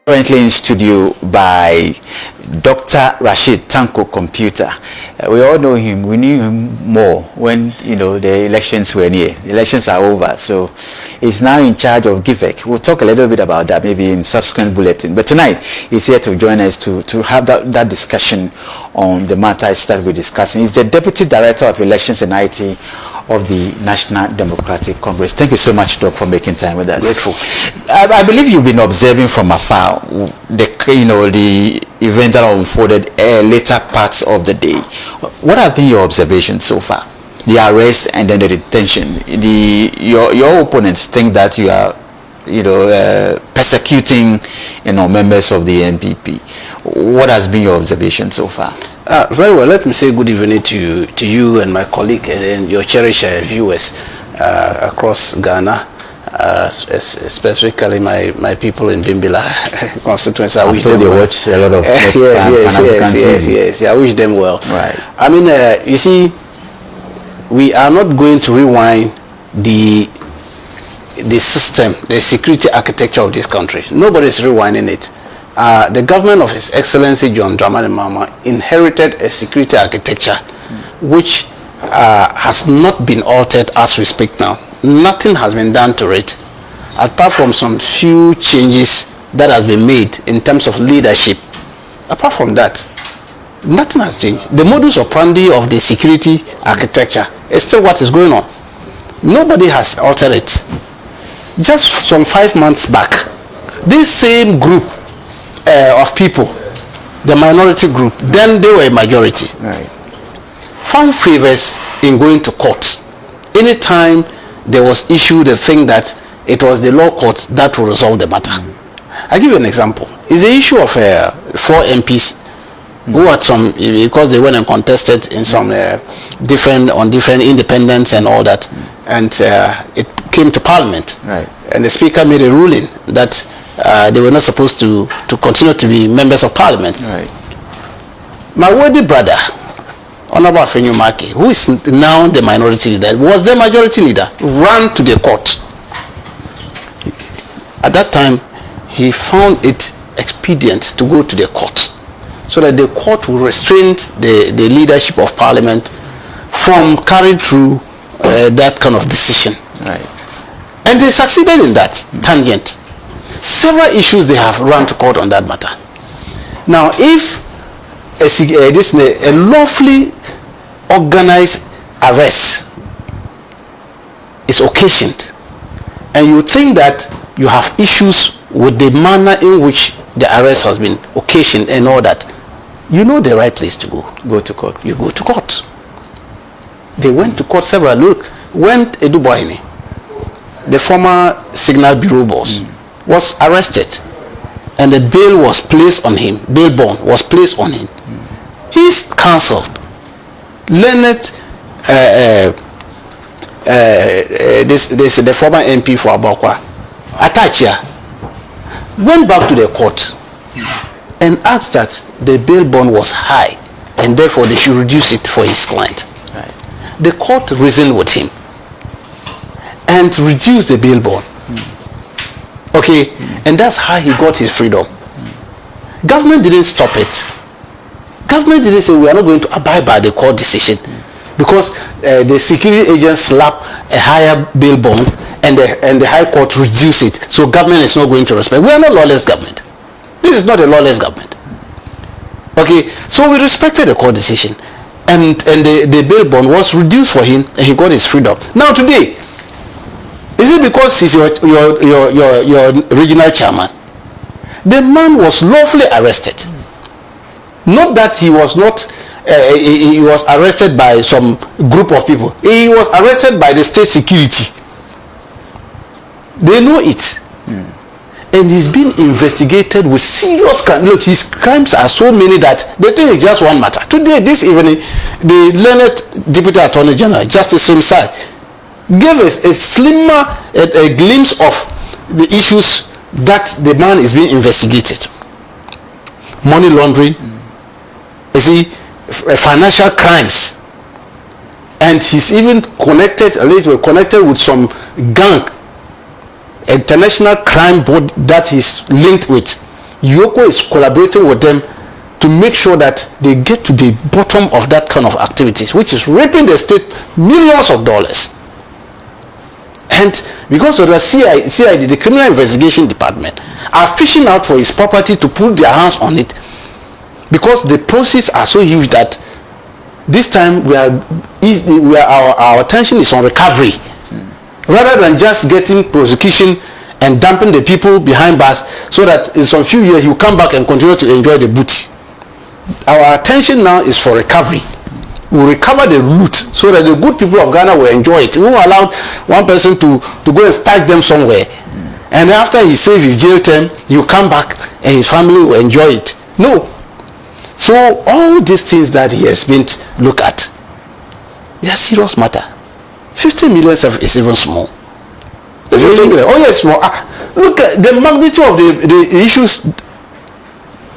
Currently in studio by Dr. Rashid Tanko Computer. We all know him. We knew him more when the elections were near. The elections are over, so he's now in charge of GIVEC. We'll talk a little bit about that maybe in subsequent bulletin. But tonight he's here to join us to have that discussion on the matters that we're discussing. He's the Deputy Director of Elections and IT of the National Democratic Congress. Thank you so much, Doc, for making time with us. Grateful. I believe you've been observing from afar the event that unfolded later parts of the day. What have been your observations so far? The arrest and then the detention. Your opponents think that you are persecuting members of the NPP. What has been your observation so far? Very well. Let me say good evening to you and my colleague and your cherished viewers across Ghana. Specifically my people in Bimbila constituency. I wish them well. Watch a lot of yes. I wish them well. Right. I mean, you see, we are not going to rewind the system, the security architecture of this country. Nobody is rewinding it. The government of His Excellency John Dramani Mahama inherited a security architecture which has not been altered as we speak now. Nothing has been done to it, apart from some few changes that has been made in terms of leadership. Apart from that, nothing has changed. The modus operandi of the security architecture is still what is going on. Nobody has altered it. Just some 5 months back, this same group of people, the minority group, then they were a majority, right, found favors in going to court. Anytime there was issued the thing that it was the law court that will resolve the matter. I'll give you an example. It's the issue of 4 MPs who had some, because they went and contested in some different independents and all that, and it came to Parliament, right, and the Speaker made a ruling that they were not supposed to continue to be members of Parliament. Right. My worthy brother, Honorable Afenyo Maki, who is now the minority leader, was the majority leader, ran to the court. At that time, he found it expedient to go to the court so that the court will restrain the leadership of Parliament from carrying through that kind of decision. Right. And they succeeded in that tangent. Several issues they have run to court on that matter. Now, if a lawfully organized arrest is occasioned, and you think that you have issues with the manner in which the arrest has been occasioned and all that, you know the right place to go. Go to court. You go to court. They went to court several. Look, when Edu Boyne, the former Signal Bureau boss, was arrested, and the bail was placed on him, bail bond was placed on him. His counsel, Leonard, the former MP for Abakwa, Atachia, went back to the court and asked that the bail bond was high and therefore they should reduce it for his client. Right. The court reasoned with him and reduced the bail bond. Okay, and that's how he got his freedom. Government didn't stop it. Government didn't say we are not going to abide by the court decision because the security agents slapped a higher bail bond and the High Court reduced it. So government is not going to respect. We are not lawless government. This is not a lawless government. Okay, so we respected the court decision, and the bail bond was reduced for him, and he got his freedom. Now today, is it because he's your regional chairman? The man was lawfully arrested. Not that he was not, he was arrested by some group of people. He was arrested by the state security. They know it. And he's been investigated with serious crimes. Look, his crimes are so many that they think it's just one matter. Today, this evening, the learned Deputy Attorney General, Justice Simsai, gave us a slimmer a glimpse of the issues that the man is being investigated. Money laundering, you see, financial crimes, and he's even connected with some gang, international crime board that he's linked with. Yoko is collaborating with them to make sure that they get to the bottom of that kind of activities, which is raping the state millions of dollars. And because of the CID, the Criminal Investigation Department, are fishing out for his property to put their hands on it, because the proceeds are so huge that this time our attention is on recovery, rather than just getting prosecution and dumping the people behind bars, so that in some few years you come back and continue to enjoy the booty. Our attention now is for recovery. We will recover the loot so that the good people of Ghana will enjoy it. We won't allow one person to go and stash them somewhere, and after he serves his jail term, he will come back and his family will enjoy it. No. So all these things that he has been looked at, they are serious matter. 50 million is even small. Oh yes, small. Look at the magnitude of the issues.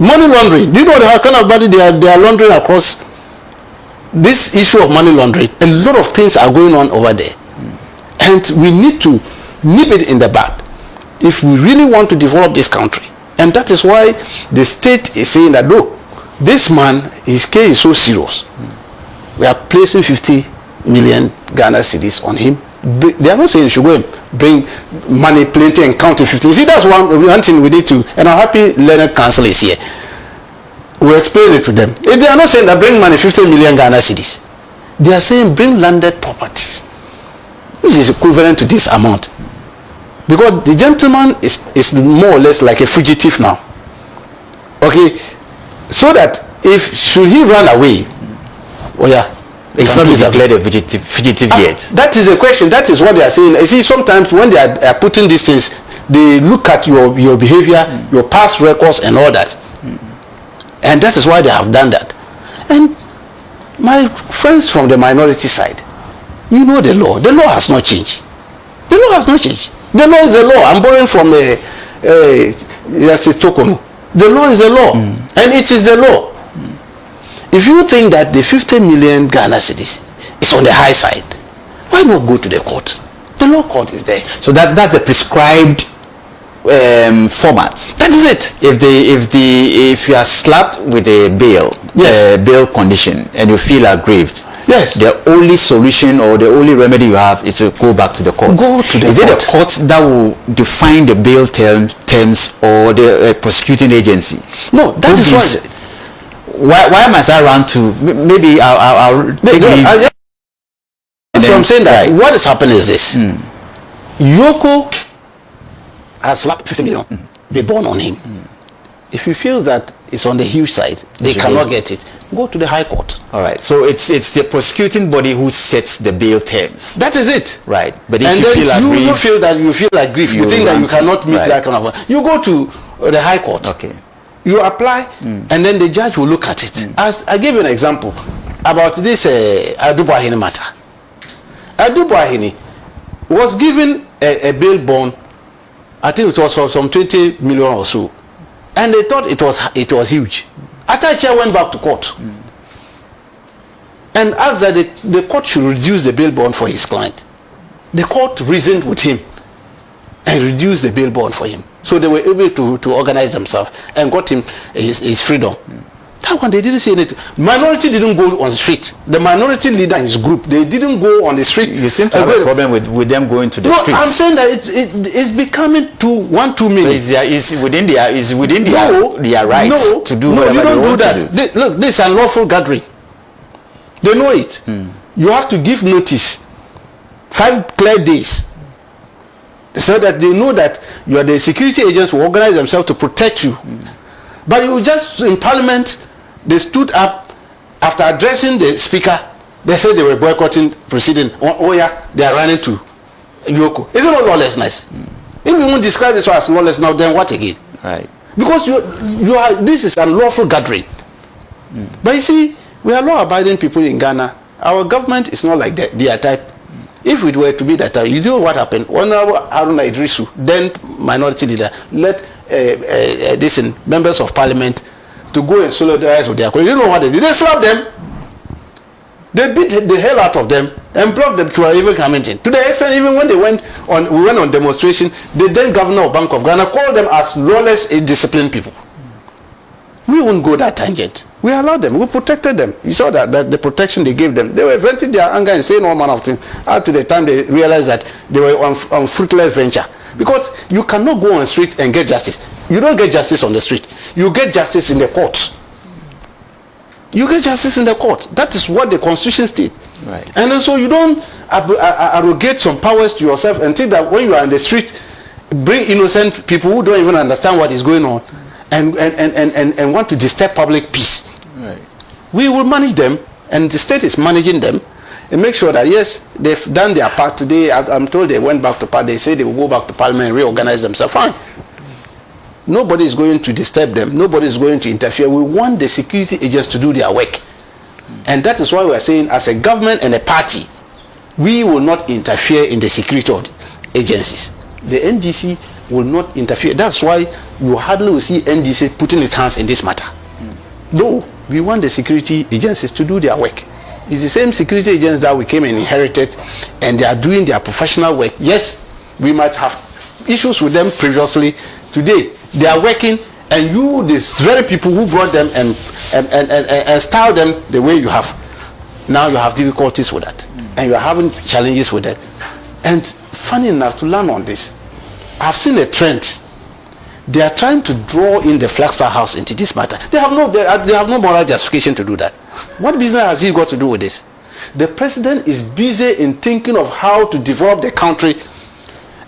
Money laundering. Do you know the kind of money they are laundering across? This issue of money laundering, a lot of things are going on over there, and we need to nip it in the bud if we really want to develop this country. And that is why the state is saying that, look, this man, his case is so serious. We are placing 50 million Ghana cedis on him. They are not saying you should go and bring money plenty and count to 50. You see, that's one thing we need to, and I'm happy Leonard Council is here. We'll explain it to them. They are not saying that bring money 50 million Ghana cedis. They are saying bring landed properties, which is equivalent to this amount. Because the gentleman is more or less like a fugitive now. Okay, so that if should he run away, oh yeah, it's not declared a fugitive yet. That is a question. That is what they are saying. You see, sometimes when they are putting these things, they look at your behavior, your past records, and all that. And that is why they have done that. And my friends from the minority side, you know the law. The law has not changed. The law has not changed. The law is the law. I'm borrowing from Tokono. The law is the law. And it is the law. If you think that the 50 million Ghana cedis is on the high side, why not go to the court? The law court is there. So that's a prescribed format. That is it. If you are slapped with a bail, yes, bail condition, and you feel aggrieved, yes, the only solution or the only remedy you have is to go back to the court. Go to the is court. It the court that will define the bail terms or the prosecuting agency? No, that is what. Why must I run to? Maybe I'll take leave. So I'm saying that what is happening is this. Yoko has slapped 50 million. They born on him. If you feel that it's on the huge side, they cannot get it, go to the high court. All right. So it's the prosecuting body who sets the bail terms. That is it. Right. But if and you then feel aggrieved, you feel like grief, you think that you cannot meet that kind of, you go to the high court. Okay. You apply, and then the judge will look at it. As I gave you an example about this Adubuahini matter. Adubuahini was given a bail bond. I think it was for some 20 million or so, and they thought it was huge. Atacha went back to court and asked that the court should reduce the bail bond for his client. The court reasoned with him and reduced the bail bond for him. So they were able to organize themselves and got him his freedom. That one, they didn't say anything. Minority didn't go on the street. The minority leader in his group, they didn't go on the street. You seem to have a problem with them going to the streets. No, I'm saying that it's becoming too minutes. It's within their rights to do whatever you don't they want do that. to do. Look, this is unlawful gathering. They know it. You have to give notice. 5 clear days. So that they know that you are the security agents who organize themselves to protect you. But you just, in parliament, they stood up after addressing the speaker. They said they were boycotting proceeding. Oh yeah, they are running to Yoko. Is it not lawlessness? If you won't describe this as lawless now, then what again? Right. Because this is a lawful gathering. But you see, we are law-abiding people in Ghana. Our government is not like that. They are type. If it were to be that, you know what happened? One Haruna Idrisu, then minority leader, let members of parliament to go and solidarize with their colleagues. You know what they did? They slapped them. They beat the hell out of them and blocked them from even coming in. To the extent, even when we went on demonstration, the then governor of Bank of Ghana called them as lawless, indisciplined people. We won't go that tangent. We allowed them. We protected them. You saw that the protection they gave them. They were venting their anger and saying all manner of things up to the time they realized that they were on fruitless venture. Because you cannot go on the street and get justice. You don't get justice on the street. You get justice in the courts. You get justice in the court. That is what the Constitution states. Right. And then so you don't arrogate some powers to yourself and think that when you are in the street, bring innocent people who don't even understand what is going on and want to disturb public peace. Right. We will manage them, and the state is managing them, and make sure that yes, they've done their part today. I'm told they went back to parliament. They say they will go back to parliament and reorganize themselves. Fine. Nobody is going to disturb them. Nobody is going to interfere. We want the security agents to do their work. And that is why we are saying, as a government and a party, we will not interfere in the security agencies. The NDC will not interfere. That's why you hardly will see NDC putting its hands in this matter. No, we want the security agencies to do their work. It's the same security agents that we came and inherited, and they are doing their professional work. Yes, we might have issues with them previously. Today, they are working, and you, these very people who brought them and style them the way you have, now you have difficulties with that, and you are having challenges with that. And funny enough, to learn on this, I've seen a trend. They are trying to draw in the Flagstaff House into this matter. They have no moral justification to do that. What business has he got to do with this? The president is busy in thinking of how to develop the country,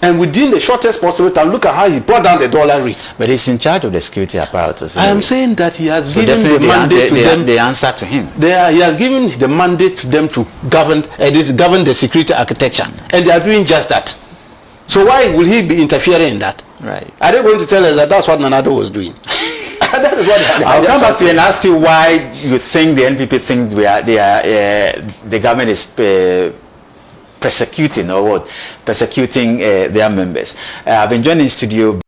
and within the shortest possible time, look at how he brought down the dollar rate. But he's in charge of the security apparatus. I am saying that he has so given the mandate to them. The answer to him. He has given the mandate to them to govern the security architecture, and they are doing just that. So why will he be interfering in that? Right. Are they going to tell us that that's what Nanado was doing? That is what I'll come back to you and ask you why you think the NPP think the government is persecuting their members. I've been joined in studio by